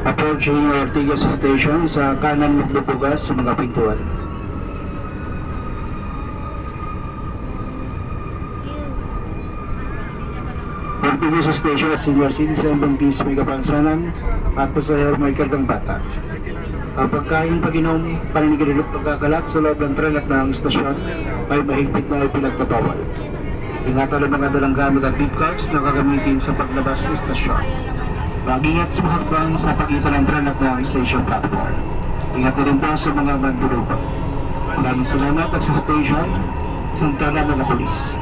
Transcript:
Approaching Ortigas Station sa kanan magbubugas sa mga pintuan. Ortigas Station, Senior Citizen, Buntis, may kapansanan at pasahero may kargang bata. Ang pagkain, pag-inom, paninigililok, pagkakalat sa loob ng tren at ng istasyon ay mahigpit na ipinagpapawal. Ingatan ang mga dalang gamit at tip cards na gagamitin sa paglabas ng istasyon. Mag-ingat sa mga hakbang sa pagitan ng tren at ng station platform. Ingat na rin po sa mga mandulupan. Maraming salamat at sa station, Santana mga Polis.